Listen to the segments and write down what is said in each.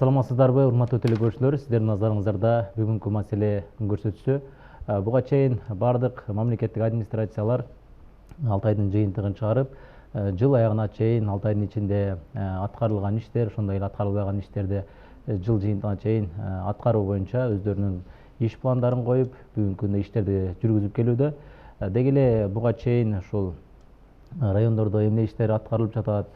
Саламатсыздарбы, урматтуу телекөрүүчүлөр, сиздердин назарыңыздарда бүгүнкү маселе көрсөтүсү. Буга чейин бардык мамлекеттик администрациялар 6 айдын жыйынтыгын чыгарып, жыл аягына чейин 6 айдын ичинде аткарылган иштер, ошондой эле аткарылбаган иштерди жыл жыйынтыгына чейин аткаруу боюнча өздөрүнүн иш пландарын коюп, бүгүнкү күндө иштерди жүргүзүп келүүдө. Деги эле буга чейин ушул райондордо эмне иштер аткарылып жатат,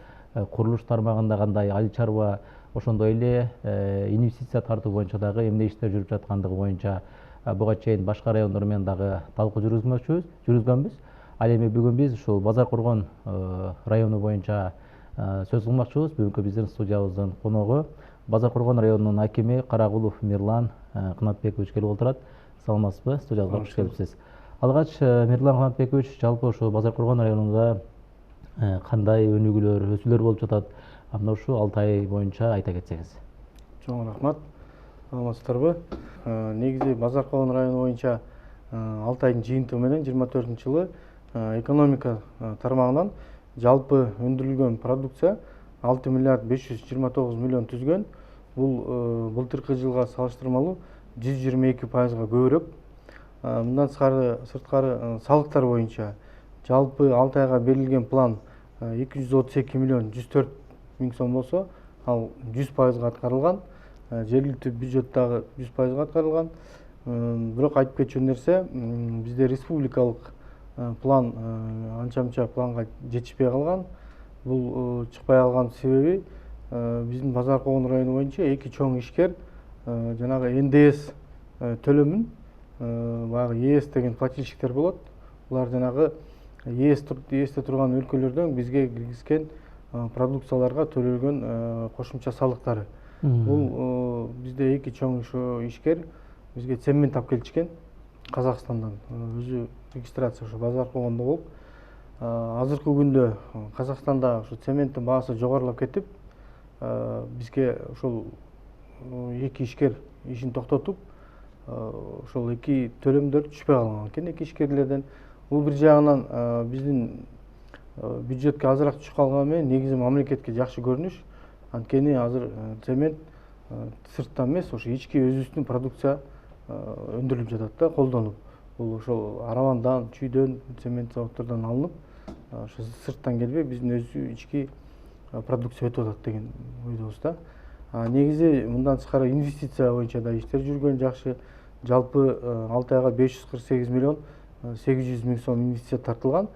курулуш тармагында кандай айыл чарба, ошондой эле инвестиция тартуу боюнча дагы эмне иштер жүрүп жаткандыгы боюнча буга чейин башка райондор менен дагы талкуу жүргүзгөнбүз. Ал эми бүгүн биз ушул Базар Коргон району боюнча сөз кылмакчыбыз. Бүгүнкү биздин студиябыздын коногу Базар Коргон районунун акими Карагулов Мирлан Кынатбекович келип отурат. Саламатсызбы? Студиябызга кош келипсиз. Алгач, Мирлан Кынатбекович, жалпы ушул Базар Коргон районунда кандай өнүгүүлөр, өсүүлөр болуп жатат? Мына ушу 6 ай боюнча айта кетсеңиз. Чоң рахмат. Саламатсыздарбы? Негизи Базар Коргон району боюнча 6 айдын жыйынтыгы менен 24-жылы экономика тармагынан жалпы өндүрүлгөн продукция 6 миллиард 529 миллион түзгөн. Бул былтыркы жылга салыштырмалуу 122%га көбүрөөк. Мындан сырткары салыктар боюнча жалпы 6 айга берилген план 232 миллион 104 миң сом болсо, ал 100%га аткарылган. Жергиликтүү бюджет дагы 100%га аткарылган. Бирок айтып кетчү нерсе, бизде республикалык план анча-мынча планга жетишпей калган. Бул чыкпай калган себеби биздин Базар Коргон району боюнча эки чоң ишкер жанагы НДС төлөмүн, баягы ЕС деген плательщиктер болот. Булар жанагы ЕСте турган өлкөлөрдөн бизге киргизген продукцияларга төлөлгөн кошумча салыктары. Бул бизде эки чоң ишкер бизге цемент алып келишкен Казакстандан. Өзү регистрация ошо Базар Коргондо болуп, азыркы күндө Казакстанда ушу цементтин баасы жогорулап кетип, бизге ушул эки ишкер ишин токтотуп, ошол эки төлөмдөр түшпөй калган экен эки ишкерлерден. Бул бир жагынан биздин бюджетке азыраак түшүп калганы менен негизи мамлекетке жакшы көрүнүш. Анткени азыр цемент сырттан эмес, ошо ички өзүбүздүн продукция өндүрүлүп жатат да, колдонуп. Бул ошол Аравандан, Чүйдөн, цемент заводдордон алынып, ошо сырттан келбей биздин өзү ички продукция өтүп атат деген ойдобуз да. Негизи мындан тышкары инвестиция боюнча да иштер жүргөн жакшы. Жалпы 6 айга 548 миллион 800 миң сом инвестиция тартылган.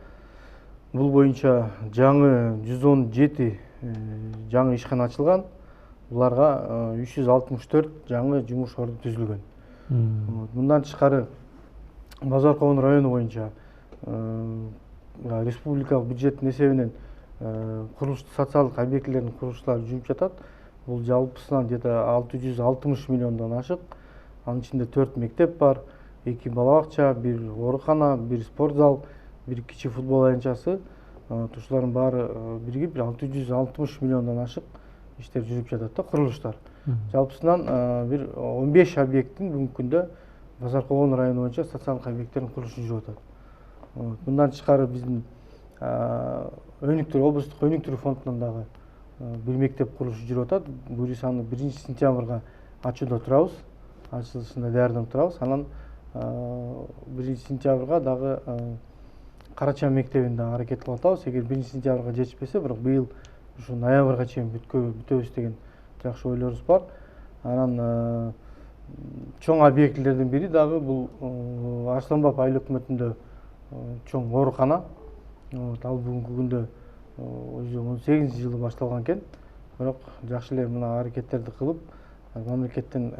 Бул боюнча жаңы 117 жаңы ишкана ачылган. Буларга 364 жаңы жумуш орду түзүлгөн. Мындан тышкары Базар Коргон району боюнча республикалык бюджеттин эсебинен курулуш социалдык объектилердин курулуштары жүрүп жатат. Бул жалпысынан где-то 660 миллиондон ашык. Анын ичинде 4 мектеп бар, 2 бала бакча, 1 оорукана, 1 спорт зал, 1 кичи футбол аянтчасы. Ушулардын баары биригип 660 миллиондон ашык иштер жүрүп жатат да, курулуштар. Жалпысынан бир 15 объекттин бүгүнкү күндө Базар Коргон району боюнча социалдык объекттердин курулушу жүрүп атат. Мындан тышкары биздин облустук өнүктүрүү фондунан дагы бир мектеп курулушу жүрүп атат. Буюрса аны 1-сентябрга ачууда турабыз. Ачылышына даярданып турабыз. Анан 1-сентябрга дагы Карача мектебин да аракет кылып атабыз. Эгер 1-сентябрга жетишпесе, бирок быйыл ушу ноябрга чейин бүтөбүз деген жакшы ойлорубуз бар. Анан чоң объектилердин бири дагы бул Арсланбап айыл өкмөтүндө чоң оорукана. Ал бүгүнкү күндө 18-жылы башталган экен. Бирок жакшы эле мына аракеттерди кылып, мамлекеттен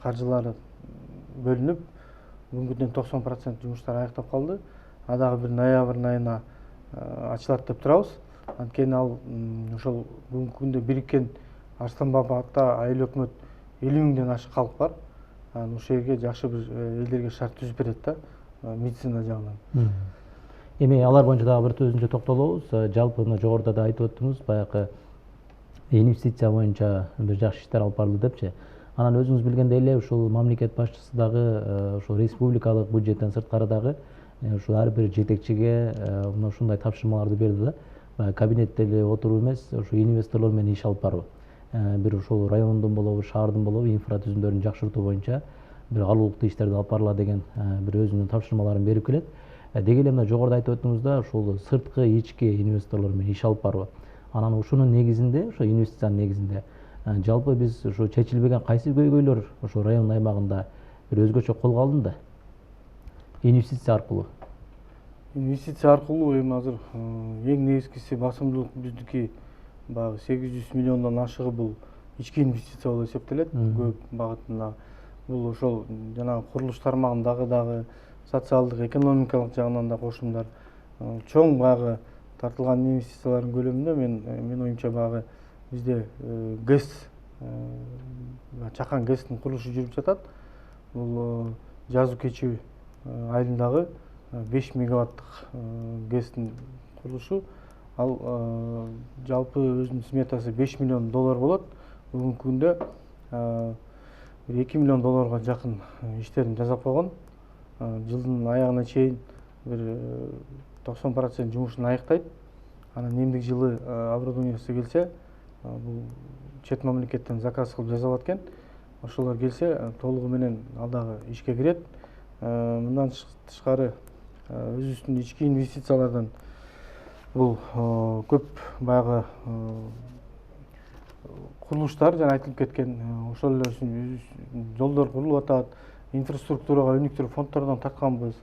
каржылары бөлүнүп, бүгүнкү күндө 90% жумуштар аяктап калды. Дагы бир ноябрь айына ачылат деп турабыз. Анткени ал ошол бүгүнкү күндө бириккен Арсланбап атта айыл өкмөт 50 миңден ашык калк бар. Ошол жерге жакшы бир элдерге шарт түзүп берет да, медицина жагынан. Эми алар боюнча дагы бир өзүнчө токтолобуз. Жалпы мына жогоруда да айтып өттүңүз, баягы инвестиция боюнча бир жакшы иштер алып барылды депчи. Анан өзүңүз билгендей эле ушул мамлекет башчысы дагы ушул республикалык бюджеттен сырткары дагы ушул ар бир жетекчиге мына ушундай тапшырмаларды берди да. Кабинетте эле отуруп эмес, ушу инвесторлор менен иш алып баруу. бир ошол райондун болобу шаардын болобу инфра түзүмдөрүн жакшыртуу боюнча бир алуулуктуу иштерди алып барыла деген бир өзүнүн тапшырмаларын берип келет. Деги эле мына жогоруда айтып өттүңүз ушул сырткы ички инвесторлор менен иш алып баруу. Анан ушунун негизинде, ошо инвестициянын негизинде жалпы биз ушу чечилбеген кайсы көйгөйлөр ошо район аймагында бир өзгөчө колго алынды инвестиция аркылуу? Инвестиция аркылуу эми азыр эң негизгиси басымдуулук биздики баягы 800 миллиондон ашыгы бул ички инвестиция болуп эсептелет. Көп багытында бул ошол жанагы курулуш тармагындагы социалдык, экономикалык жагынан да кошумдар чоң баягы тартылган инвестициялардын көлөмүндө менин оюмча баягы бизде ГЭС Чакан ГЭСтин курулушу жүрүп жатат. Бул жазуу кечүү айылындагы 5 мегаваттык ГЭСтин курулушу. Ал жалпы өзүнүн сметасы 5 миллион доллар болот. Бүгүнкү күндө 2 миллион долларга жакын иштерин жасап койгон. Жылдын аягына чейин бир 90% жумушун аяктайт. Анан эмдик жылы оборудованиясы келсе, бул чет мамлекеттен заказ кылып жасалат экен. Ошолор келсе, толугу менен ал дагы ишке кирет. Мындан тышкары өзүбүздүн ички инвестициялардан бул көп баягы курулуштар жана айтылып кеткен ошол эле жолдор курулуп атат. Инфраструктурага өнүктүрүү фонддордон тартканбыз.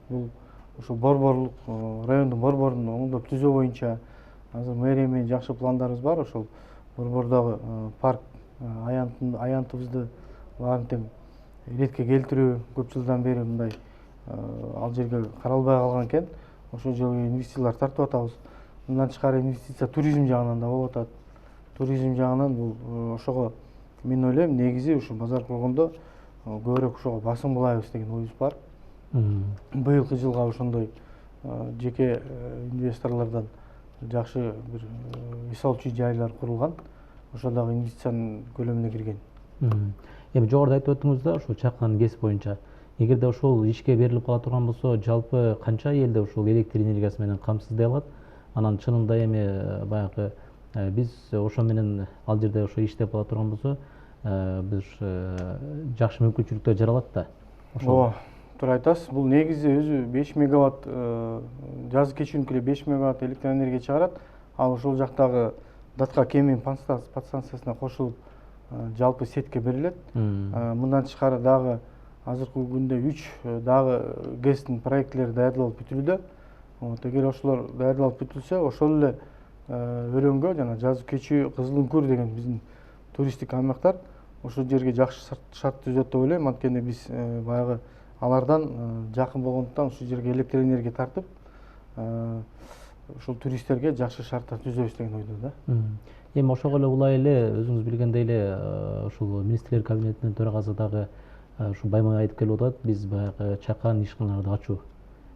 Бул ошол борборлук райондун борборун оңдоп түзөө боюнча азыр мэрия менен жакшы пландарыбыз бар. Ошол борбордогу парк аянтыбызды баарын тең иретке келтирүү көп жылдан бери мындай ал жерге каралбай калган экен. Ошол жерге инвестициялар тартып атабыз. Мындан тышкары инвестиция туризм жагынан да болуп атат. Туризм жагынан бул ошого мен ойлойм негизи ушу базар кургондо көбүрөөк ошого басым кылабыз деген оюбуз бар. Быйылкы жылга ошондой жеке инвесторлордон жакшы бир эс алчу жайлар курулган. Ошол дагы инвестициянын көлөмүнө кирген. Эми жогоруда айтып өттүңүз ошол Чакан ГЭС боюнча эгерде ошол ишке берилип кала турган болсо, жалпы канча элди ошол электр энергиясы менен камсыздай алат? Анан чынында эми баягы биз ошо менен ал жерде ошо иштеп кала турган болсо, бир жакшы мүмкүнчүлүктөр жаралат да. Ооба, туура айтасыз. Бул негизи өзү 5 мегаватт жазы кечүүнүкү эле 5 мегаватт электр энергия чыгарат. Ал ошол жактагы Датка Кемин подстанциясына кошулуп жалпы сетке берилет. Мындан тышкары дагы азыркы күндө 3 дагы ГЭСтин проекттери даярдалып бүтүлүүдө. Эгер ошолор даярдалып бүтүлсө, ошол эле өрөнгө жана жазуу кечүү Кызылүңкүр деген биздин туристтик аймактар ошол жерге жакшы шарт түзөт деп ойлойм. Анткени биз баягы алардан жакын болгондуктан ушул жерге электр энергия тартып, ушул туристтерге жакшы шарттар түзөбүз деген ойдо да. Эми ошого эле улай эле өзүңүз билгендей эле ушул министрлер кабинетинин төрагасы дагы ушу баймай айтып келип атат. Биз баягы Чакан ишканаларды ачуу.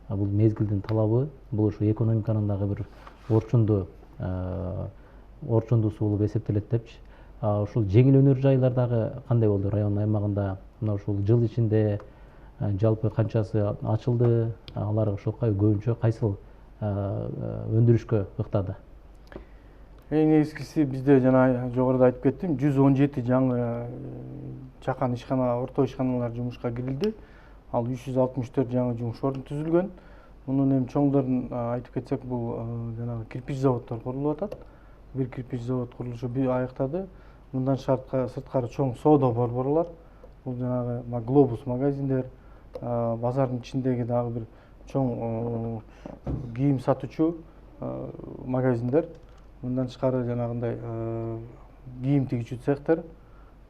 Бул мезгилдин талабы, бул ушу экономиканын дагы бир орчундуусу болуп эсептелет депчи. Ушул жеңил өнөр жайлар дагы кандай болду район аймагында? Мына ушул жыл ичинде жалпы канчасы ачылды? Алар ошол көбүнчө кайсыл өндүрүшкө ыктады? Эң негизгиси бизде жана жогоруда айтып кеттим, 117 жаңы Чакан ишкана, орто ишканалар жумушка кирилди. Ал 364 жаңы жумуш орну түзүлгөн. Мунун эми чоңдорун айтып кетсек, бул жанагы кирпич заводдор курулуп атат. Бир кирпич завод курулушу аяктады. Мындан сырткары чоң соода борборлор, бул жанагы глобус магазиндер, базардын ичиндеги дагы бир чоң кийим сатуучу магазиндер. Мындан тышкары жанагындай кийим тигичүү цехтер,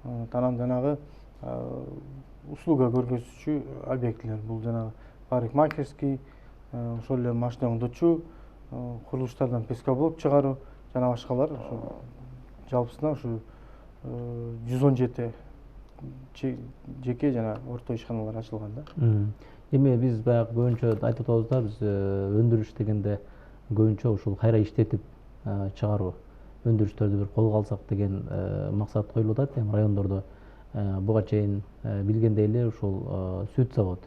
анан жанагы услуга көрсөтүүчү объектилер. Бул жанагы парикмахерский, ошол эле машина оңдотчу, курулуштардан пескоблок чыгаруу жана башкалар. Жалпысынан ушу 117 жеке жана орто ишканалар ачылган да. Эми биз баягы көбүнчө айтып атабыз да, биз өндүрүш дегенде көбүнчө ушул кайра иштетип чыгаруу, өндүрүштөрдү бир колго алсак деген максат коюлуп атат. Эми райондордо буга чейин билгендей эле ушул сүт завод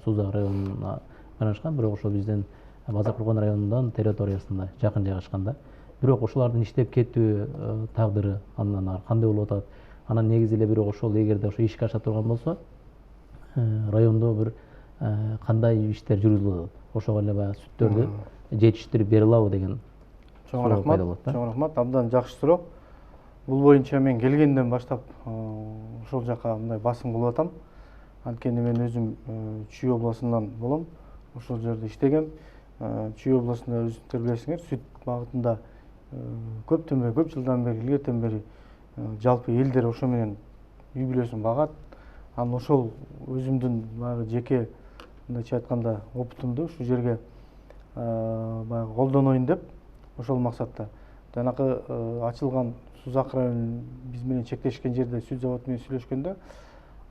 Сузак районуна орнашкан, бирок ошол биздин Базар Кургон районунун территориясында жакын жайгашкан да. бирок ошолордун иштеп кетүү тагдыры андан ары кандай болуп атат? Анан негизи эле бирок ошол эгерде ошо ишке аша турган болсо, райондо бир кандай иштер жүргүзүлүп атат? Ошого эле баягы сүттөрдү жетиштирип бере алабы деген чоң рахмат. Чоң рахмат. Абдан жакшы суроо. Бул боюнча мен келгенден баштап ошол жака мындай басым кылып атам. Анткени мен өзүм Чүй областынан болом. Ошол жерде иштегем. Чүй областында өзүңүздөр билесиңер, сүт багытында көп жылдан бери, илгертен бери жалпы элдер ошо менен үй бүлөсүн багат. Анан ошол өзүмдүн баягы жеке мындайча айтканда опытымды ушул жерге баягы колдоноюн деп ошол максатта жанакы ачылган Сузак районунун биз менен чектешкен жерде сүт заводу менен сүйлөшкөндө,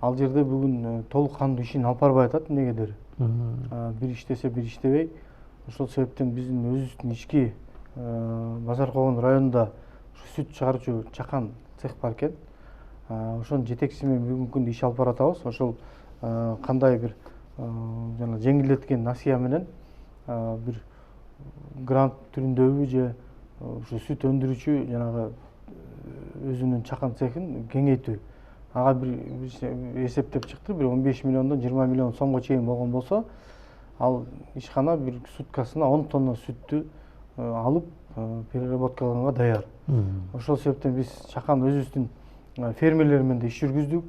ал жерде бүгүн толук кандуу ишин алып барбай атат эмнегедир. Бир иштесе бир иштебей. Ошол себептен биздин өзүбүздүн ички Базар Когон районунда сүт чыгаруучу чакан цех бар экен. Ошонун жетекчиси менен бүгүнкү күндө иш алып баратабыз. Ошол кандай бир жана жеңилдеткен насыя менен бир грант түрүндөбү же ушу сүт өндүрүүчү жанагы өзүнүн чакан цехин кеңейтүү. Ага бир эсептеп чыкты, бир 15 миллиондон 20 миллион сомго чейин болгон болсо, ал ишкана бир суткасына 10 тонна сүттү алып переработкаланганга даяр. Ошол себептен биз чакан өзүбүздүн фермерлер менен да иш жүргүздүк.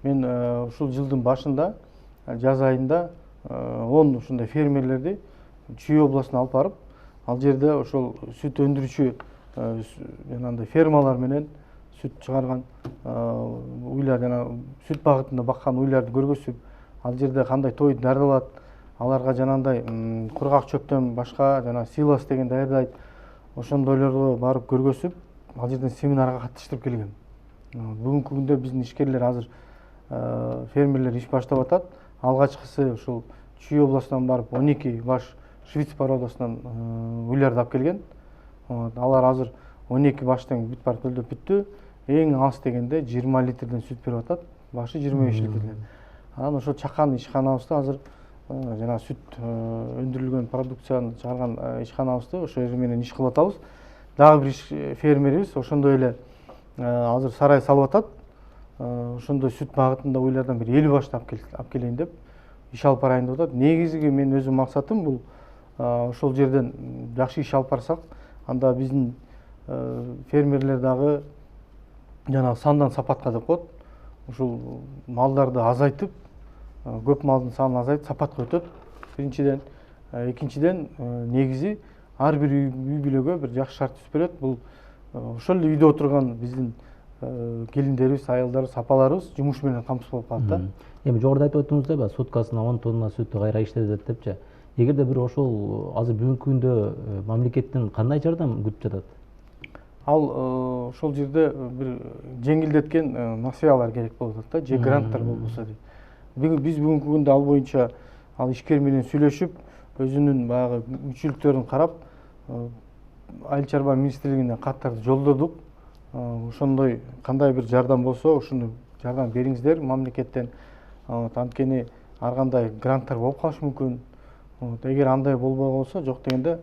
Мен ушул жылдын башында, жаз айында 10 ушундай фермерлерди Чүй областына алып барып, ал жерде ошол сүт өндүрүүчү жанагындай фермалар менен сүт чыгарган уйлар, жана сүт багытында баккан уйларды көргөзүп, ал жерде кандай той даярдалат, аларга жанагындай кургак чөптөн башка жана силос деген даярдайт. Ошондойлорго барып көргөзүп, ал жерден семинарга катыштырып келгем. Бүгүнкү күндө биздин ишкерлер азыр фермерлер иш баштап атат. Алгачкысы ушул Чүй областынан барып 12 баш швиц породасынан уйларды алып келген. Алар азыр 12 баштын бүт бар төлдөп бүттү. Эң аз дегенде 20 литрден сүт берип атат. Башы 25 литрден. Анан ошо чакан ишканабызда азыр жана сүт өндүрүлгөн продукцияны чыгарган ишканабызды ошо жер менен иш кылып атабыз. Дагы бир фермерибиз ошондой эле азыр сарай салып атат. Ошондой сүт багытында уйлардан бир 50 башты алып келейин деп иш алып барайын деп атат. Негизги мен өзүм максатым бул ошол жерден жакшы иш алып барсак, анда биздин фермерлер дагы жанагы сандан сапатка деп коет. Ушул малдарды азайтып, көп малдын санын азайтып сапатка өтөт. Биринчиден, экинчиден негизи ар бир үй бүлөгө бир жакшы шарт түзүп берет. Бул ошол эле үйдө отурган биздин келиндерибиз, аялдарыбыз, апаларыбыз жумуш менен камсыз болуп калат да. Эми жогоруда айтып өттүңүз да, суткасына 10 тонна сүттү кайра иштетет депчи. Эгерде бир ошол азыр бүгүнкү күндө мамлекеттен кандай жардам күтүп жатат? Ал ошол жерде бир жеңилдеткен насыялар керек болуп атат да, же гранттар болбосо дейт. Биз бүгүнкү күндө ал боюнча ал ишкер менен сүйлөшүп, өзүнүн баягы мүчүлүктөрүн карап, Айыл чарба министрлигине каттарды жолдодук. Ошондой кандай бир жардам болсо, ошону жардам бериңиздер мамлекеттен. Анткени ар кандай гранттар болуп калышы мүмкүн. Эгер андай болбой болсо, жок дегенде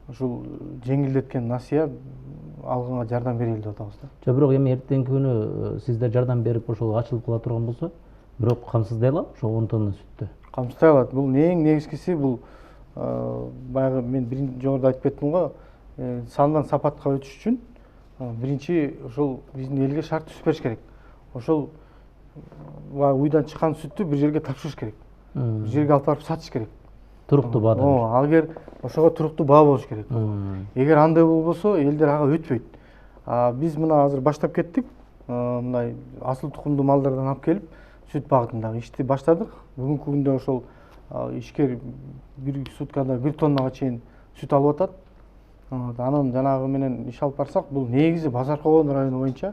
ушул жеңилдеткен насыя алганга жардам берели деп атабыз да. Жок, бирок эми эртеңки күнү сиздер жардам берип ошол ачылып кала турган болсо, бирок камсыздай алабы ошо 10 тонна сүттү? Камсыздай алат. Бул эң негизгиси бул баягы мен жогоруда айтып кеттим го, сандан сапатка өтүш үчүн биринчи ошол биздин элге шарт түзүп бериш керек. Ошол уйдан чыккан сүттү бир жерге тапшырыш керек. Бир жерге алып барып сатыш керек. Туруктуу баада. Алгер ошого туруктуу баа болуш керек. Эгер андай болбосо, элдер ага өтпөйт. Биз мына азыр баштап кеттик. Мындай асыл тукумдуу малдардан алып келип, сүт багытындагы ишти баштадык. Бүгүнкү күндө ошол ишкер бир суткада 1 тоннага чейин сүт алып атат. Анан жанагы менен иш алып барсак, бул негизи Базар Когон району боюнча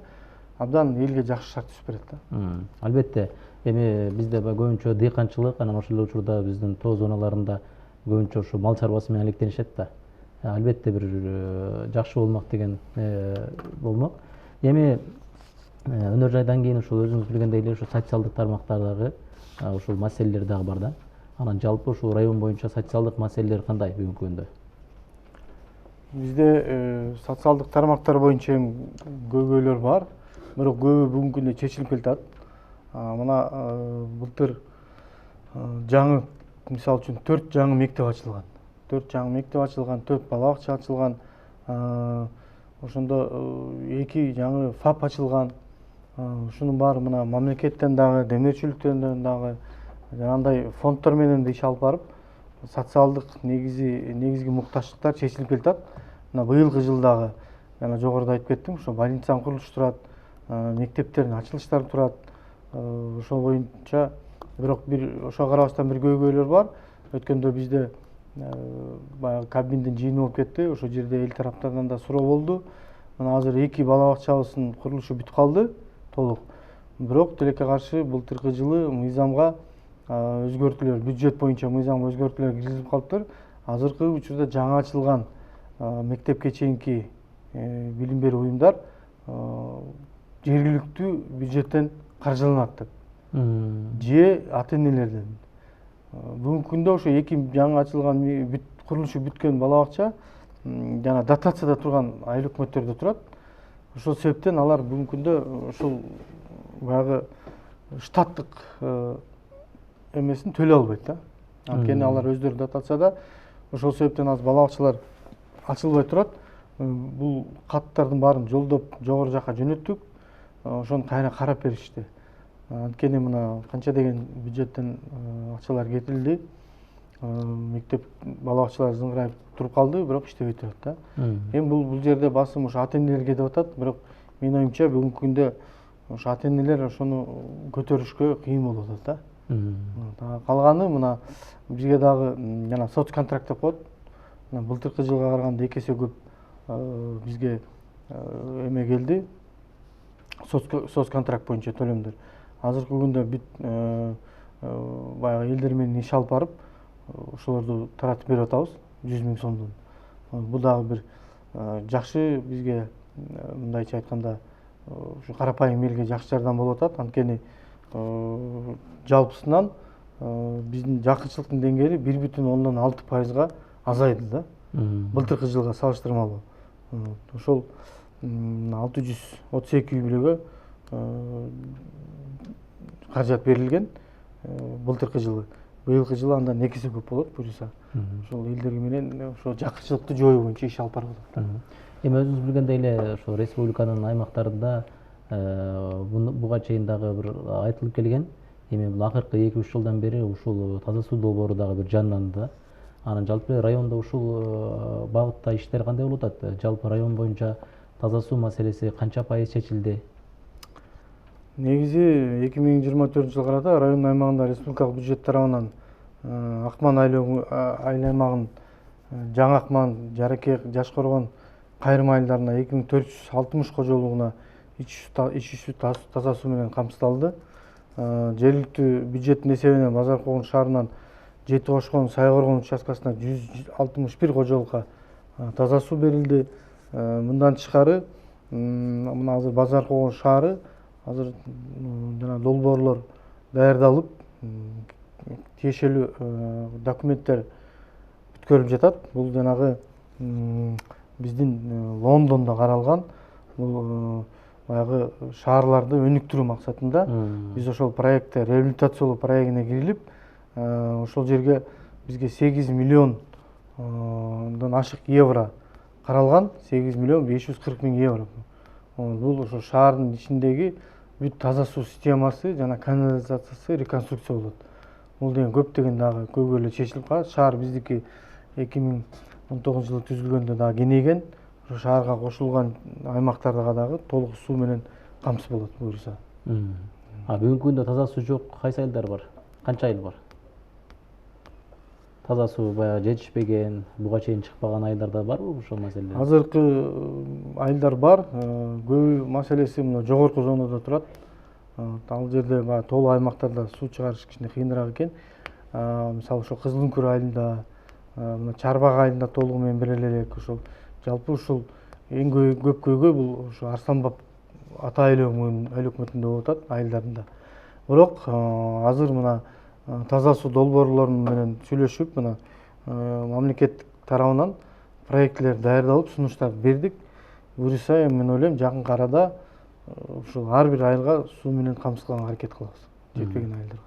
абдан элге жакшы шарт түзүп берет да. Албетте, эми бизде көбүнчө дыйканчылык, анан ошол эле учурда биздин тоо зоналарында көбүнчө ушу мал чарбасы менен алектенишет да. Албетте бир жакшы болмок деген болмок. Эми өнөр жайдан кийин ушул өзүңүз билгендей эле ушу социалдык тармактардагы ушул маселелер дагы бар да. Анан жалпы ушул район боюнча социалдык маселелер кандай бүгүнкү күндө? Бизде социалдык тармактар боюнча эми көйгөйлөр бар, бирок көбү бүгүнкү күндө чечилип келатат. Мына былтыр жаңы, мисалы үчүн 4 жаңы мектеп ачылган. 4 жаңы мектеп ачылган, 4 бала бакча ачылган. Ошондо 2 жаңы ФАП ачылган. Ушунун баары мына мамлекеттен дагы, демөөрчүлүктөн дагы жанагындай фонддор менен иш алып барып, социалдык негизги муктачтыктар чечилип келатат. Мына быйылкы жылдагы жана жогоруда айтып кеттим, ошо больницанын курулушу турат, мектептердин ачылыштары турат. Ошол боюнча бирок ошого карабастан бир көйгөйлөр бар. Өткөндө бизде баягы Кабминдин жыйыны болуп кетти. Ошол жерде эл тараптарынан да суроо болду. Мына азыр 2 бала бакчабыздын курулушу бүтүп калды толук. Бирок тилекке каршы былтыркы жылы мыйзамга өзгөртүүлөр, бюджет боюнча мыйзамга өзгөртүүлөр киргизилип калыптыр. Азыркы учурда жаңы ачылган мектепке чейинки билим берүү уюмдар жергиликтүү бюджеттен каржыланат деп. Же ата-энелерден. Бүгүнкү күндө ошо 2 жаңы ачылган курулушу бүткөн бала бакча жана дотацияда турган айыл өкмөттөрдө турат. Ошол себептен алар бүгүнкү күндө ушул баягы штаттык эмесин төлөй албайт да. Анткени алар өздөрү дотацияда. Ошол себептен азыр бала бакчалар ачылбай турат. Бул каттардын баарын жолдоп жогору жака жөнөттүк. Ошону кайра карап беришти. Анткени мына канча деген бюджеттен акчалар кетилди. Мектеп бала бакчалар зыңгырайып туруп калды, бирок иштебей турат да. Эми бул жерде басым ошо ата-энелерге деп атат, бирок менин оюмча бүгүнкү күндө ошо ата-энелер ошону көтөрүшкө кыйын болуп атат да. Калганы мына бизге дагы жана соцконтракт деп коет. Былтыркы жылга караганда 2 эсе көп бизге эме келди. Соцконтракт боюнча төлөмдөр. Азыркы күндө баягы элдер менен иш алып барып, ошолорду таратып берип атабыз 100 000 сомдон. Бул дагы бир жакшы бизге, мындайча айтканда, ушу карапайым элге жакшы жардам болуп атат. Анткени жалпысынан биздин жакынчылыктын деңгээли 1,6% азайды да. Былтыркы жылга салыштырмалуу. Ошол 632 үй бүлөгө каражат берилген былтыркы жылы. Быйылкы жылы андан 2 эсе көп болот буюрса. Ошол элдер менен ошо жакынчылыкты жоюу боюнча иш алып барып атат. Эми өзүңүз билгендей эле ошо республиканын аймактарында буга чейин дагы бир айтылып келген. Эми бул акыркы 2-3 жылдан бери ушул таза суу долбоору дагы бир жанданды да. Анан жалпы райондо ушул багытта иштер кандай болуп атат? Жалпы район боюнча таза суу маселеси канча пайыз чечилди? Негизи 2024 карата район аймагында республикалык бюджет тарабынан Акман айыл аймагын, Жаңы Акман, Жараке, Жаш Коргон кайрым айылдарына 2460 кожолугуна ич суу таза суу менен камсыздалды. Жергиликтүү бюджеттин эсебинен Базар Когон шаарынан Жети Кошкон, Сайкоргон участкасына 161 кожолукка таза суу берилди. Мындан тышкары мына азыр Базар Когон шаары азыр жана долбоорлор даярдалып, тиешелүү документтер бүткөрүлүп жатат. Бул жанагы биздин Лондондо каралган бул баягы шаарларды өнүктүрүү максатында биз ошол проектте реабилитациялоо проектине кирилип, ошол жерге бизге 8 миллиондон ашык евро каралган, 8 миллион 540 000 евро. Бул ошо шаардын ичиндеги бүт таза суу системасы жана канализациясы реконструкция болот. Бул деген көптөгөн дагы көйгөйлөр чечилип калат. Шаар биздики 2019 жылы түзүлгөндө дагы кеңейген. Ошо шаарга кошулган аймактарга дагы толук суу менен камсыз болот буюрса. Бүгүнкү күндө таза суу жок кайсы айылдар бар? Канча айыл бар? Таза суу баягы жетишпеген, буга чейин чыкпаган айылдарда барбы ошол маселе? Азыркы айылдар бар. Көбү маселеси мына жогорку зонада турат. Ал жерде баягы толук аймактарда суу чыгарыш кичине кыйыныраак экен. Мисалы ошо Кызыл Үңкүр айылында, мына Чарбак айылында толугу менен бере элек. Ошол жалпы ушул эң көп көйгөй бул ошо Арсанбап ата айыл өкмөтүндө болуп атат, айылдарында. Бирок азыр мына таза суу долбоорлору менен сүйлөшүп, мына мамлекет тарабынан проектилер даярдалып сунуштарды бердик. Буюрса мен ойлойм жакын арада ушул ар бир айылга суу менен камсызданганга аракет кылабыз, жетпеген айылдарга.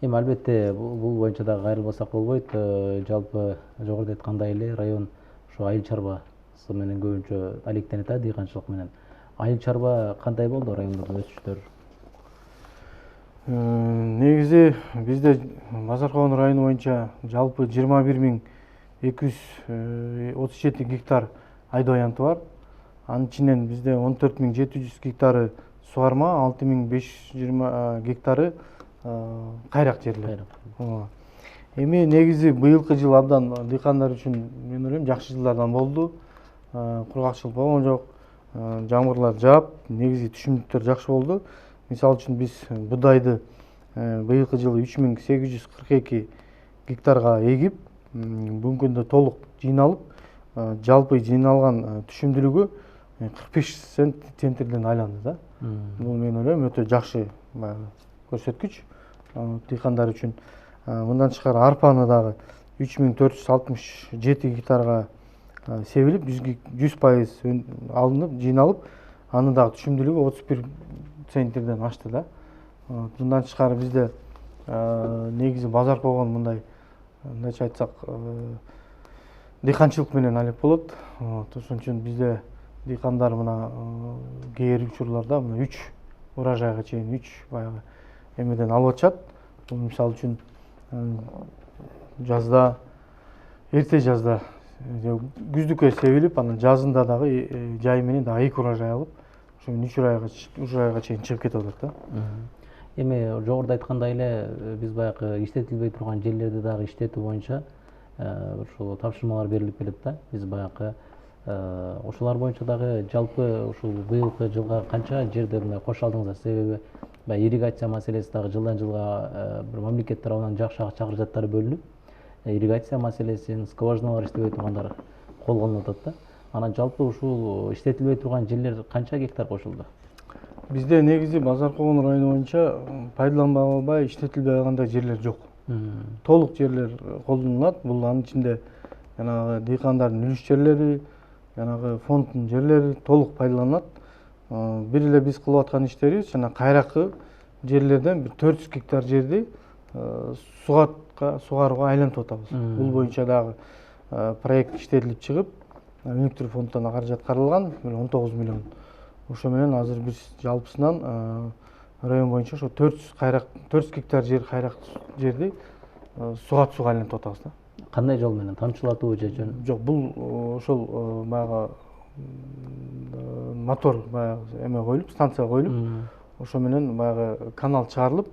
Эми албетте бул боюнча дагы кайрылбасак болбойт. Жалпы жогоруда айткандай эле район ушу айыл чарбасы менен көбүнчө алектенип атат, дыйканчылык менен. Айыл чарба кандай болду райондордо өсүштөр? Негизи бизде Базар Коон району боюнча жалпы 21.237 гектар айдоо аянты бар. Анын ичинен бизде 14.700 гектары сугарма, 6.520 гектары кайрак жерлер. Эми негизи быйылкы жыл абдан дыйкандар үчүн мен ойлойм жакшы жылдардан болду. Кургакчылык болгон жок, жамгырлар жаап, негизи түшүмдүктөр жакшы болду. Мисалы үчүн биз будайды быйылкы жылы 3.842 гектарга эгип, бүгүнкү күндө толук жыйналып, жалпы жыйналган түшүмдүүлүгү 45 центнерден айланды да. Бул мен ойлойм өтө жакшы көрсөткүч дыйкандар үчүн. Мындан тышкары арпаны дагы 3467 гектарга себилип, 100% алынып, жыйналып, анын дагы түшүмдүүлүгү 31 центнерден ашты да. Мындан тышкары бизде негизи Базар Коон мындай, мындайча айтсак, дыйканчылык менен алек болот. Ошон үчүн бизде дыйкандар мына кээ бир учурларда мына 3 урожайга чейин 3 баягы эмеден алып атышат. Бул мисалы үчүн жазда, эрте жазда күздүккө себилип, анан жазында дагы жай менен дагы 2 урожай алып, ошо 3 урожайга чейин чыгып кетип атат да. Эми жогоруда айткандай эле биз баягы иштетилбей турган жерлерди дагы иштетүү боюнча ушул тапшырмалар берилип келет да. Биз баягы ошолор боюнча дагы жалпы ушул быйылкы жылга канча жерде мындай кош алдыңыздар? Себеби баягы ирригация маселеси дагы жылдан жылга бир мамлекет тарабынан жакшы акча каражаттары бөлүнүп, ирригация маселесин, скважиналар иштебей тургандар колго атат да. Анан жалпы ушул иштетилбей турган жерлер канча гектар кошулду? Бизде негизи Базар Коон району боюнча пайдаланбай, иштетилбей калгандай жерлер жок. Толук жерлер колдонулат. Бул анын ичинде жанагы дыйкандардын үлүш жерлери, жанагы фонддун жерлери толук пайдаланылат. Бир эле биз кылып аткан иштерибиз жана кайракы жерлерден бир 400 гектар жерди сугарууга айлантып атабыз. Бул боюнча дагы проект иштетилип чыгып, өнүктүрүү фондунан каражат каралган, 19 миллион. Ошо менен азыр биз жалпысынан район боюнча ошо 400 гектар жер кайрак жерди суга айлантып атабыз да. Кандай жол менен? Тамчылатуу же жөн? Жок, бул ошол баягы мотор баягы эме коюлуп, станция коюлуп, ошо менен баягы канал чыгарылып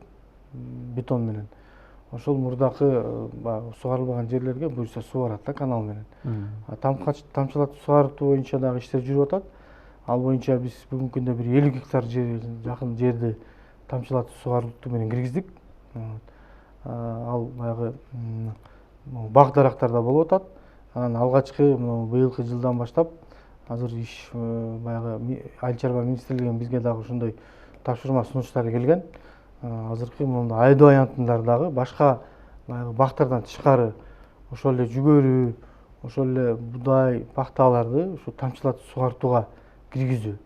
бетон менен. Ошол мурдакы баягы сугарылбаган жерлерге буюрса суу барат да канал менен. Тамчылатып сугарууту боюнча дагы иштер жүрүп атат. Ал боюнча биз бүгүнкү күндө бир 50 гектар жакын жерди тамчылатып сугарууту менен киргиздик. Ал баягы бак дарактарда болуп атат. Анан алгачкы быйылкы жылдан баштап азыр иш баягы Айыл чарба министрлигинен бизге дагы ошондой тапшырма сунуштары келген. Азыркы мындай айдоо аянтындары дагы башка баягы бактардан тышкары ошол эле жүгөрү, ошол эле будай, пахталарды ушу тамчылатып сугаруутуга киргизүү.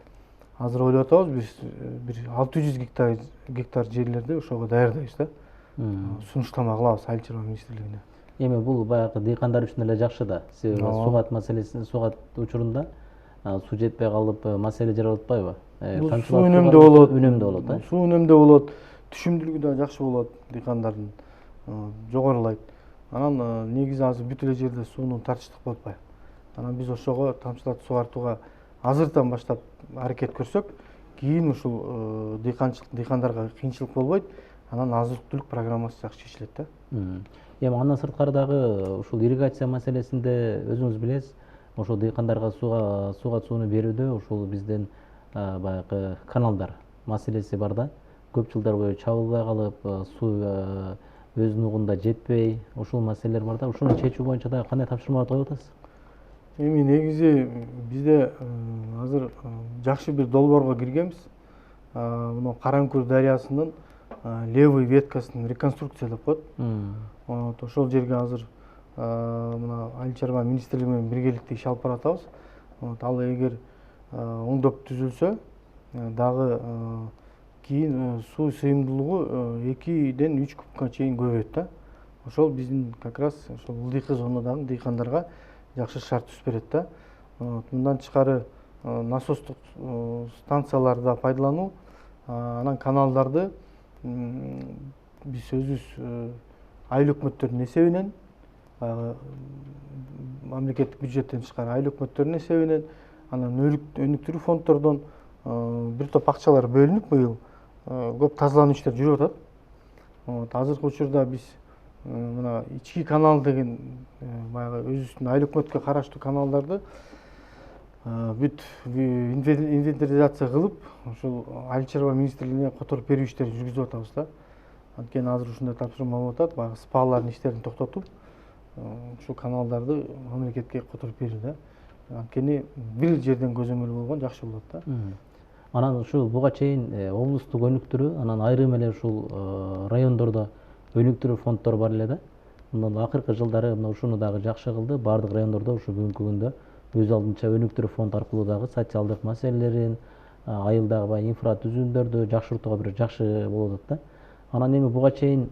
Азыр ойлоп атабыз биз бир 600 гектар жерлерди ошого даярдайбыз да. Сунуштама кылабыз Айыл чарба министрлигине. Эми бул баягы дыйкандар үчүн эле жакшы да. Себеби сугат маселесин, сугат учурунда суу жетпей калып маселе жаралып атпайбы? Суу үнөмдөө болот. Суу үнөмдөө болот. Түшүмдүүлүгү да жакшы болот, дыйкандардын жогорулайт. Анан негизи азыр бүт эле жерде сууну тартыштык болуп атпайбы. Анан биз ошого тамчылатып сугаруутуга азыртан баштап аракет көрсөк, кийин ушул дыйкандарга кыйынчылык болбойт. Анан азык-түлүк программасы жакшы чечилет да. Эми андан сырткары дагы ушул ирригация маселесинде өзүңүз билесиз, ошол дыйкандарга сууга сууну берүүдө ушул бизден баягы каналдар маселеси бар да. Көп жылдар бою чабылбай калып, суу өзүнүн угунда жетпей, ушул маселелер бар да. Ушуну чечүү боюнча дагы кандай тапшырмалар коюп атасыз? Эми негизи бизде азыр жакшы бир долбоорго киргенбиз. Мына Караөңкүр дарыясынын левый веткасын реконструкциялап коет. Ошол жерге азыр мына айыл чарба министрлиги менен биргеликте иш алып баратабыз. Ал эгер оңдоп түзүлсө дагы кийин суу сыйымдуулугу 2-ден 3 кубка чейин көбөйөт да. Ошол биздин как раз ошол ылдыйкы зонадагы дыйкандарга жакшы шарт түзүп берет да. Мындан тышкары насостук станцияларды пайдалануу, анан каналдарды биз өзүбүз айыл өкмөттөрдүн эсебинен, мамлекеттик бюджеттен тышкары айыл өкмөттөрдүн эсебинен, анан өнүктүрүү фонддордон бир топ акчалар бөлүнүп быйыл көп тазалануу иштери жүрүп атат. Азыркы учурда биз мына ички канал деген баягы өзүбүздүн айыл өкмөткө караштуу каналдарды бүт инвентаризация кылып, ушул айыл чарба министрлигине которуп берүү иштерин жүргүзүп атабыз да. Анткени азыр ушундай тапшырма болуп атат, баягы спалардын иштерин токтотуп, ушул каналдарды мамлекетке которуп берүү да. Анткени бир жерден көзөмөл болгон жакшы болот да. Анан ушул буга чейин облустук өнүктүрүү, анан айрым эле ушул райондордо өнүктүрүү фонддору бар эле да. Мындан акыркы жылдары мына ушуну дагы жакшы кылды. Бардык райондордо ушу бүгүнкү күндө өз алдынча өнүктүрүү фонд аркылуу дагы социалдык маселелерин, айылдагы баягы инфра түзүмдөрдү жакшыртууга бир жакшы болуп атат да. Анан эми буга чейин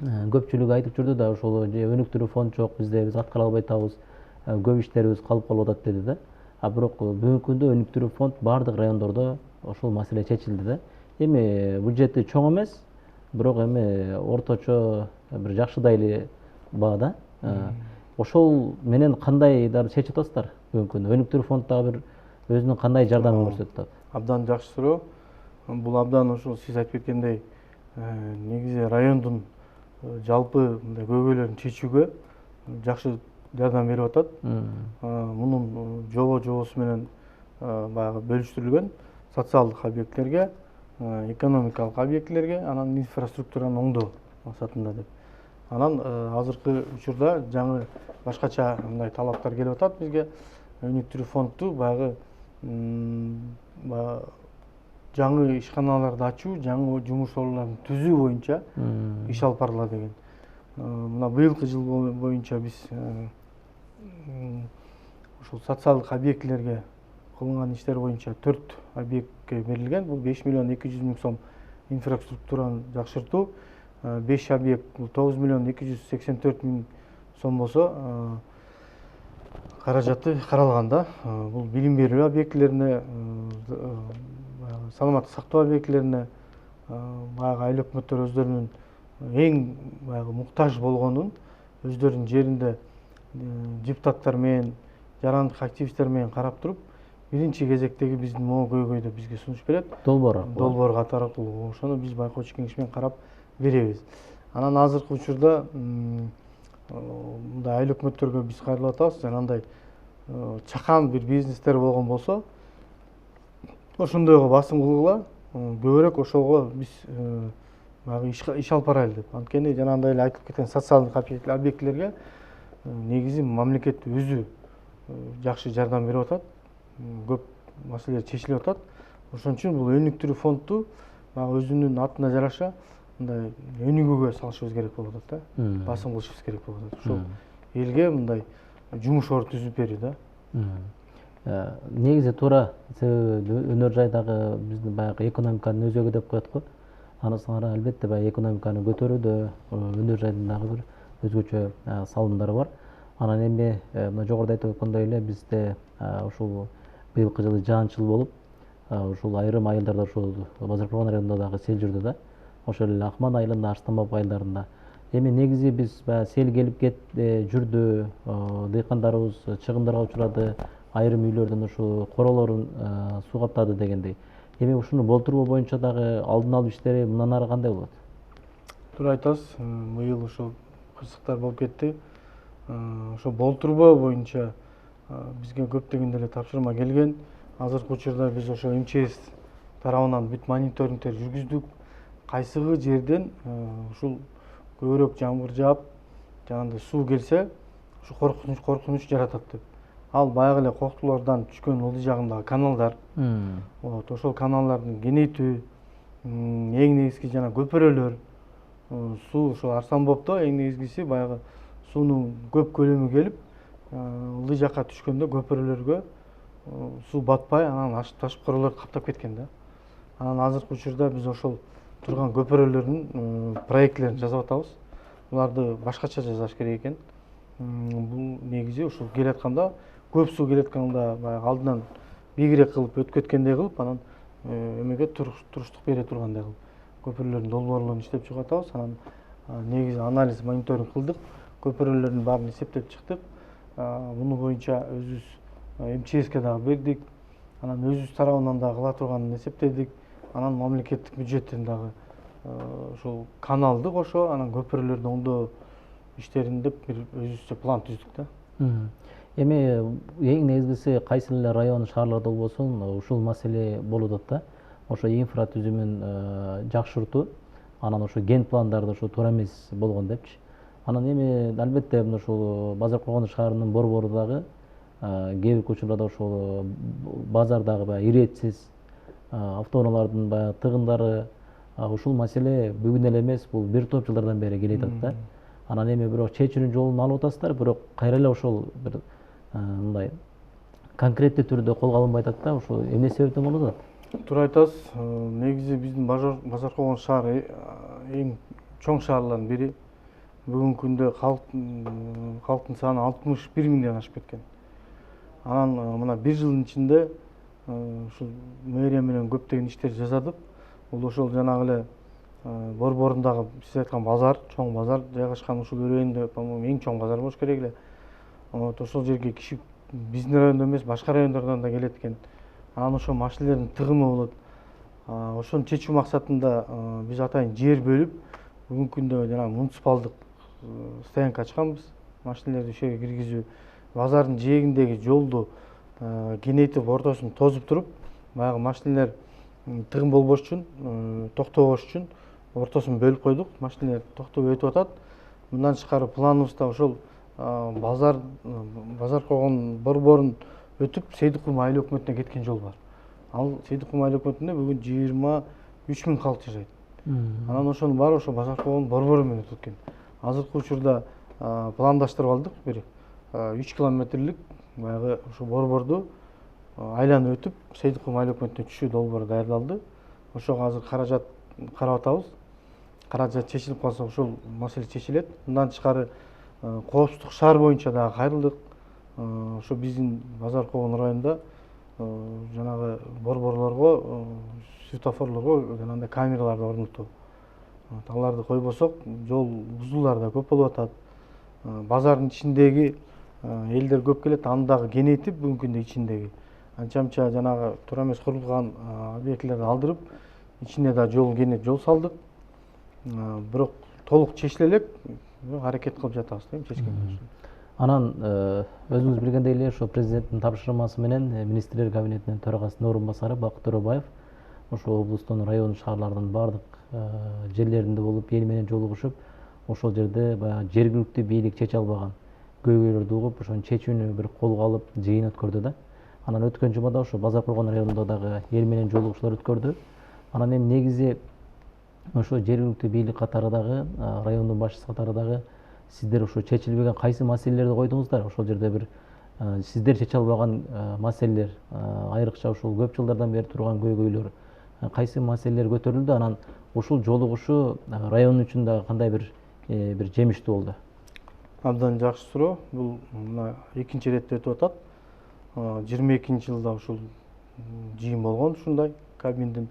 көпчүлүк айтып жүрдү да, ошол өнүктүрүү фонд жок, бизде биз аткара албай атабыз, көп иштерибиз калып атат деди да. Бирок бүгүнкү күндө өнүктүрүү фонд бардык райондордо ошол маселе чечилди да. Эми бюджети чоң эмес, бирок эми орточо бир жакшыдай эле баа да. Ошол менен кандайдар чечип атасыздар бүгүнкү күндө? Өнүктүрүү фонд дагы бир өзүнүн кандай жардамын көрсөтүп атат? Абдан жакшы суроо. Бул абдан ушул сиз айтып кеткендей негизи райондун жалпы мындай көйгөйлөрүн чечүүгө жакшы жардам берип атат. Мунун жобосу менен баягы бөлүштүрүлгөн социалдык объектилерге, экономикалык объектилерге, анан инфраструктураны оңдоо максатында деп. Анан азыркы учурда жаңы башкача мындай талаптар келип атат бизге. Өнүктүрүү фонду баягы жаңы ишканаларды ачуу, жаңы жумуш орлорун түзүү боюнча иш алып барыла деген. Мына быйылкы жыл боюнча биз ушул социалдык объектилерге кылынган иштер боюнча 4 объектке берилген. Бул 5 миллион 200 миң сом инфраструктураны жакшыртуу, 5 объект бул 9 миллион 284 миң сом болсо каражаты каралган да. Бул билим берүү объектилерине, саламаттык сактоо объектилерине, баягы айыл өкмөттөр өздөрүнүн эң баягы муктаж болгонун өздөрүнүн жеринде депутаттар менен, жарандык активисттер менен карап туруп, биринчи кезектеги биздин могу көйгөйдү бизге сунуш берет. Долбоор катары аркылуу ошону биз байкоочу кеңеш менен карап беребиз. Анан азыркы учурда мындай айыл өкмөттөргө биз кайрылып атабыз. Жанагындай чакан бир бизнестер болгон болсо, ошондойго басым кылгыла, көбүрөөк ошого биз баягы иш алып барайлы деп. Анткени жанагындай эле айтылып кеткен социалдык объектилерге негизи мамлекет өзү жакшы жардам берип атат. Көп маселелер чечилип атат. Ошон үчүн бул өнүктүрүү фонду баягы өзүнүн атына жараша мындай өнүгүүгө салышыбыз керек болуп атат да. Басым кылышыбыз керек болуп атат. Ошол элге мындай жумуш орун түзүп берүү да. Негизи туура өнөр жайдагы биздин баягы экономиканын өзөгү деп коет го. Анысына албетте баягы экономиканы көтөрүүдө өнөр жайдын дагы бир өзгөчө салымдары бар. Анан эми мына жогоруда айтып өткөндөй эле бизде ушул быйылкы жылы жаанчыл болуп, ушул айрым айылдарда ушул Базаркулган районунда дагы сел жүрдү да. Ошол эле Акман айылында, Арстанбап айылдарында. Эми негизи биз баягы сел келип жүрдү, дыйкандарыбыз чыгымдарга учурады, айрым үйлөрдүн ушул королорун суу каптады дегендей. Эми ушуну болтурбоо боюнча дагы алдын алуу иштери мындан ары кандай болот? Туура айтасыз. Быйыл ошол кырсыктар болуп кетти. Ошо болтурбоо боюнча бизге көптөгөн деле тапшырма келген. Азыркы учурда биз ошо МЧС тарабынан бүт мониторингдер жүргүздүк. Кайсыгы жерден ушул көбүрөөк жамгыр жаап, жанагындай суу келсе, ушу коркунуч жаратат деп. Ал баягы эле коктулардан түшкөн ылдый жагындагы каналдар. Ошол каналдардын кеңейтүү, эң негизги жана көпөрөлөр. Суу ошол Арстанбопто эң негизгиси баягы суунун көп көлөмү келип ылдый жакка түшкөндө көпүрөлөргө суу батпай анан ашып ташып королорду каптап кеткен да. Анан азыркы учурда биз ошол турган көпүрөлөрдүн проектилерин жасап атабыз. Буларды башкача жасаш керек экен. Бул негизи ушул келатканда көп суу келатканда баягы алдынан бийигирээк кылып өтүп кеткендей кылып, анан эмеге туруштук бере тургандай кылып көпүрөлөрдүн долбоорлорун иштеп чыгып атабыз. Анан негизи анализ, мониторинг кылдык, көпүрөлөрдүн баарын эсептеп чыктык. Муну боюнча өзүбүз МЧСке дагы бердик. Анан өзүбүз тарабынан дагы кыла турганын эсептедик. Анан мамлекеттик бюджеттен дагы ушул каналды кошо, анан көпүрөлөрдү оңдоо иштерин деп бир өзүбүзчө план түздүк да. Эми эң негизгиси кайсы эле район, шаарларда болбосун ушул маселе болуп атат да. Ошо инфра түзүмүн жакшыртуу, анан ошо ген пландарды ошо туура эмес болгон депчи. Анан эми албетте мына ушул Базар Когону шаарынын борбору дагы кээ бир учурларда ошол базардагы баягы иретсиз автоунаалардын баягы тыгындары, ушул маселе бүгүн эле эмес, бул бир топ жылдардан бери келе жатат да. Анан эми бирок чечүүнүн жолун алып атасыздар, бирок кайра эле ошол бир мындай конкреттүү түрдө колго алынбай атат да. Ошол эмне себептен болуп атат? Туура айтасыз. Негизи биздин Базар Когону шаары эң чоң шаарлардын бири. Бүгүнкү күндө калктын саны 61 миңден ашып кеткен. Анан мына бир жылдын ичинде ушул мэрия менен көптөгөн иштер жасадык. Бул ошол жанагы эле борборундагы сиз айткан базар, чоң базар жайгашкан ушул райондо, по-моему, эң чоң базар болуш керек эле. Ошол жерге киши биздин райондо эмес, башка райондордон да келет экен. Анан ошол машинелердин тыгымы болот. Ошону чечүү максатында биз атайын жер бөлүп, бүгүнкү күндө жанагы муниципалдык стоянка ачканбыз. Машинелерди ошол жерге киргизүү, базардын жээгиндеги жолду кеңейтип, ортосун тозуп туруп, баягы машинелер тыгым болбош үчүн, токтобош үчүн ортосун бөлүп койдук. Машинелер токтоп өтүп атат. Мындан тышкары планыбызда ошол Базар Когону борборун өтүп Сейдикулум айыл өкмөтүнө кеткен жол бар. Ал Сейдикулум айыл өкмөтүндө бүгүн 23 миң калк жашайт. Анан ошонун баары ошо Базар Когону борбору менен өтүп кеткен. Азыркы учурда пландаштырып алдык, бир 3 километрлик баягы ошо борборду айланып өтүп Сейдикулум айыл өкмөтүнө түшүү долбоору даярдалды. Ошого азыр каражат карап атабыз. Каражат чечилип калса ошол маселе чечилет. Мындан тышкары коопсуздук шаар боюнча дагы кайрылдык. Ошо биздин Базар Когону районунда жанагы борборлорго, светофорлорго жанагындай камераларды орнотуу. Аларды койбосок, жол бузуулар да көп болуп атат. Базардын ичиндеги элдер көп келет, аны дагы кеңейтип, бүгүнкү күндө ичиндеги анча-мынча жанагы туура эмес курулган объектилерди алдырып, ичине да жол кеңейтип жол салдык. Бирок толук чечиле элек, аракет кылып жатабыз да чечкенге. Анан өзүңүз билгендей эле ошо президенттин тапшырмасы менен министрлер кабинетинин төрагасынын орун басары Бакыт Төрөбаев ошо облустун район шаарлардын баардык жерлеринде болуп, эл менен жолугушуп, ошол жерде баягы жергиликтүү бийлик чече албаган көйгөйлөрдү угуп, ошонун чечүүнү бир колго алып жыйын өткөрдү да. Анан өткөн жумада ошо Базар Когону районунда дагы эл менен жолугушуулар өткөрдү. Анан эми негизи ошо жергиликтүү бийлик катары дагы, райондун башчысы катары дагы сиздер ошо чечилбеген кайсы маселелерди койдуңуздар? Ошол жерде бир сиздер чече албаган маселелер, айрыкча ушул көп жылдардан бери турган көйгөйлөр, кайсы маселелер көтөрүлдү? Анан ушул жолугушуу район үчүн дагы кандай бир жемиштүү болду? Абдан жакшы суроо. Бул мына экинчи иретте өтүп атат. 22-жылда жылда ушул жыйын болгон ушундай Кабминдин.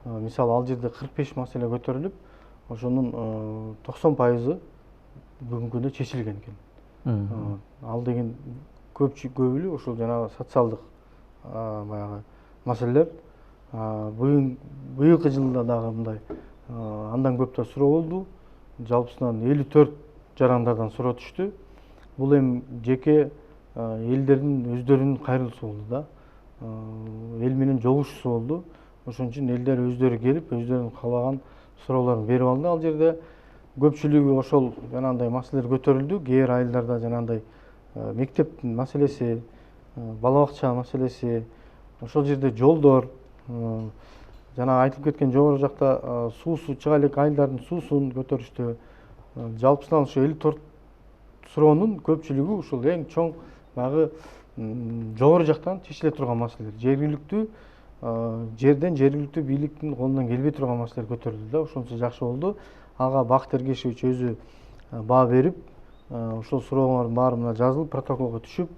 Мисалы ал жерде 45 маселе көтөрүлүп, ошонун 90% бүгүнкү күндө чечилген экен. Ал деген көбү ошол жанагы социалдык баягы маселелер. Быйылкы жылда дагы мындай андан көп да суроо болду. Жалпысынан 54 жарандардан суроо түштү. Бул эми жеке элдердин өздөрүнүн кайрылуусу болду да. Эл менен жолугушуусу болду. Ошон үчүн элдер өздөрү келип, өздөрүнүн каалаган суроолорун берип алды. Ал жерде көпчүлүгү ошол жанагындай маселелер көтөрүлдү. Кээ бир айылдарда жанагындай мектептин маселеси, бала бакча маселеси, ошол жерде жолдор, жана айтылып кеткен жогору жакта суусу чыга элек айылдардын суусун көтөрүштү. Жалпысынан ошо 54 суроонун көпчүлүгү ушул эң чоң баягы жогору жактан чечиле турган маселелер. Жергиликтүү жерден жергиликтүү бийликтин колунан келбей турган маселелер көтөрүлдү да. Ошончо жакшы болду. Ага Бакыт Эргешевич өзү баа берип, ошол сурооңордун баары мына жазылып, протоколго түшүп,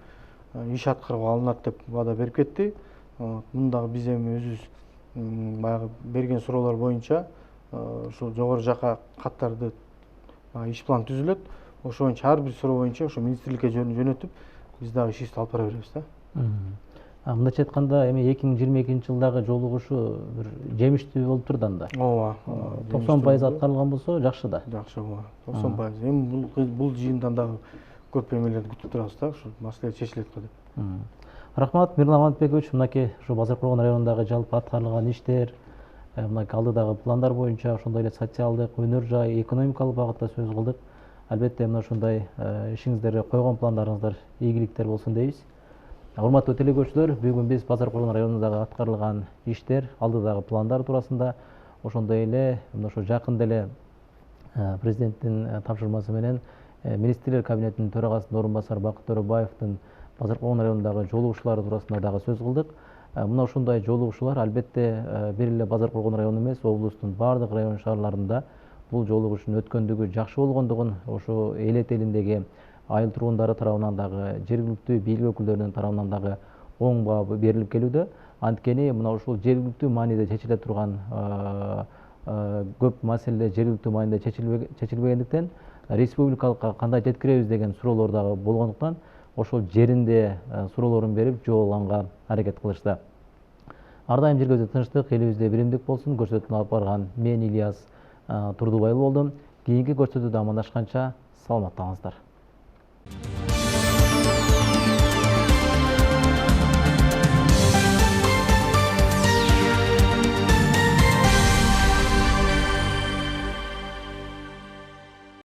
иш аткарууга алынат деп ваада берип кетти. Мындагы биз эми өзүбүз баягы берген суроолор боюнча ошол жогору жака каттарды иш план түзүлөт. Ошо боюнча ар бир суроо боюнча ошо министрликке жөнөтүп, биз дагы ишибизди алып бара беребиз да. Мындайча айтканда эми 2022 жылдагы жолугушуу бир жемиштүү болуп турду анда. Ооба. 90% аткарылган болсо жакшы да. Жакшы, ооба. 90%. Эми бул жыйындан дагы көп эмелерди күтүп турабыз да, ушу маселе чечилет го деп. Рахмат, Мирлан Амантбекович, мынакей ушу Базар Коргон районундагы жалпы аткарылган иштер, мынакей алдыдагы пландар боюнча, ошондой эле социалдык, өнөр жай, экономикалык багытта сөз кылдык. Албетте мына ушундай ишиңиздерге койгон пландарыңыздар ийгиликтер болсун дейбиз. Урматтуу телекөрүүчүлөр, бүгүн биз Базар Коргон районундагы аткарылган иштер, алдыдагы пландар туурасында, ошондой эле мына ошо жакында эле президенттин тапшырмасы менен министрлер кабинетинин төрагасынын орун басары Бакыт Төрөбаевдин Базар Коргон районундагы жолугушуулары туурасында дагы сөз кылдык. Мына ушундай жолугушуулар албетте бир эле Базар Коргон району эмес, облустун баардык район шаарларында бул жолугушуунун өткөндүгү жакшы болгондугун, ошо эл этелиндеги айыл тургундары тарабынан дагы, жергиликтүү бийлик өкүлдөрүнүн тарабынан дагы оң баа берилип келүүдө. Анткени мына ушул жергиликтүү мааниде чечиле турган көп маселелер жергиликтүү мааниде чечилбегендиктен республикалыкка кандай жеткиребиз деген суроолор дагы болгондуктан ошол жеринде суроолорун берип жооп алганга аракет кылышты. Ар дайым жүргүзүү тынчтык, элибизде биримдик болсун. Көрсөтүүнү алып барган мен Ильяс Турдубайлы болдум. Кийинки көрсөтүүдө амандашканча саламаттаңыздар.